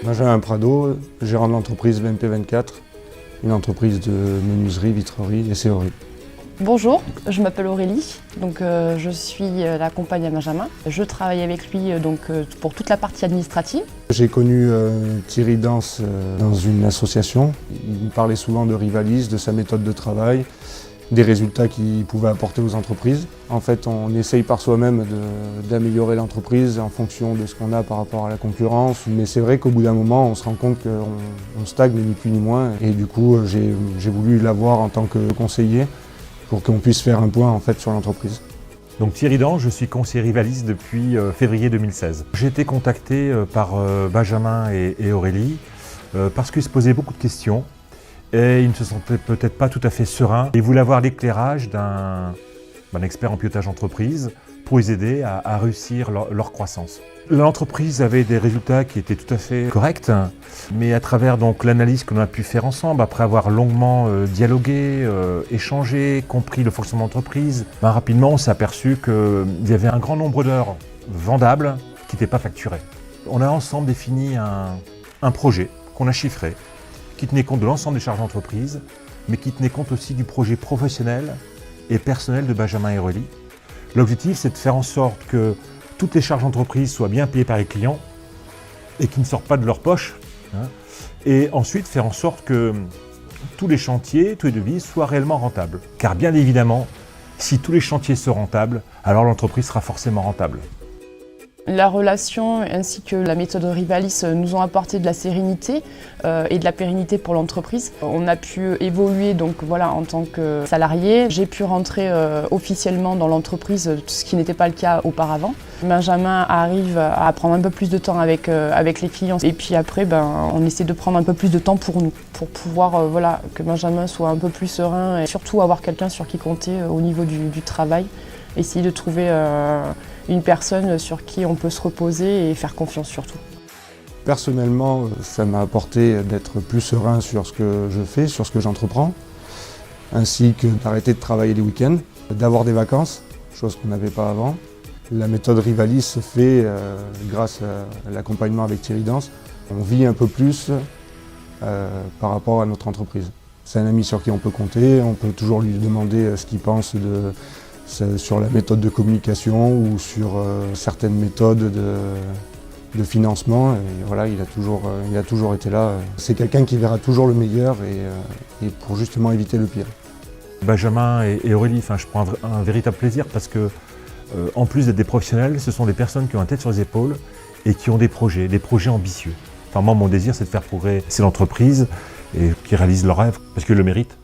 Benjamin Prado, gérant de l'entreprise BMP24, une entreprise de menuiserie, vitrerie et serrurerie. Bonjour, je m'appelle Aurélie, je suis la compagne à Benjamin. Je travaille avec lui pour toute la partie administrative. J'ai connu Thierry Danse dans une association. Il me parlait souvent de Rivalis, de sa méthode de travail, des résultats qu'il pouvait apporter aux entreprises. En fait, on essaye par soi-même d'améliorer l'entreprise en fonction de ce qu'on a par rapport à la concurrence. Mais c'est vrai qu'au bout d'un moment, on se rend compte qu'on stagne ni plus ni moins. Et du coup, j'ai voulu l'avoir en tant que conseiller pour qu'on puisse faire un point en fait, sur l'entreprise. Donc Thierry Danse, je suis conseiller Rivalis depuis février 2016. J'ai été contacté par Benjamin et Aurélie parce qu'ils se posaient beaucoup de questions et ils ne se sentaient peut-être pas tout à fait sereins. Ils voulaient avoir l'éclairage d'un expert en pilotage d'entreprise pour les aider à réussir leur croissance. L'entreprise avait des résultats qui étaient tout à fait corrects, mais à travers l'analyse que l'on a pu faire ensemble, après avoir longuement dialogué, échangé, compris le fonctionnement de l'entreprise, rapidement on s'est aperçu qu'il y avait un grand nombre d'heures vendables qui n'étaient pas facturées. On a ensemble défini un projet qu'on a chiffré, qui tenait compte de l'ensemble des charges d'entreprise, mais qui tenait compte aussi du projet professionnel et personnel de Benjamin et Aurélie. L'objectif, c'est de faire en sorte que toutes les charges d'entreprise soient bien payées par les clients et qui ne sortent pas de leur poche. Et ensuite, faire en sorte que tous les chantiers, tous les devis soient réellement rentables. Car bien évidemment, si tous les chantiers sont rentables, alors l'entreprise sera forcément rentable. La relation ainsi que la méthode Rivalis nous ont apporté de la sérénité et de la pérennité pour l'entreprise. On a pu évoluer en tant que salarié. J'ai pu rentrer officiellement dans l'entreprise, ce qui n'était pas le cas auparavant. Benjamin arrive à prendre un peu plus de temps avec les clients et puis après on essaie de prendre un peu plus de temps pour nous, pour pouvoir que Benjamin soit un peu plus serein et surtout avoir quelqu'un sur qui compter au niveau du travail. Essayer de trouver une personne sur qui on peut se reposer et faire confiance surtout. Personnellement, ça m'a apporté d'être plus serein sur ce que je fais, sur ce que j'entreprends, ainsi que d'arrêter de travailler les week-ends, d'avoir des vacances, chose qu'on n'avait pas avant. La méthode Rivalis se fait grâce à l'accompagnement avec Thierry Danse. On vit un peu plus par rapport à notre entreprise. C'est un ami sur qui on peut compter, on peut toujours lui demander ce qu'il pense sur la méthode de communication ou sur certaines méthodes de financement. Et il a toujours été là. C'est quelqu'un qui verra toujours le meilleur et pour justement éviter le pire. Benjamin et Aurélie, je prends un véritable plaisir parce que, en plus d'être des professionnels, ce sont des personnes qui ont la tête sur les épaules et qui ont des projets ambitieux. Moi, mon désir, c'est de faire progresser l'entreprise et qu'ils réalisent leurs rêves parce qu'ils le méritent.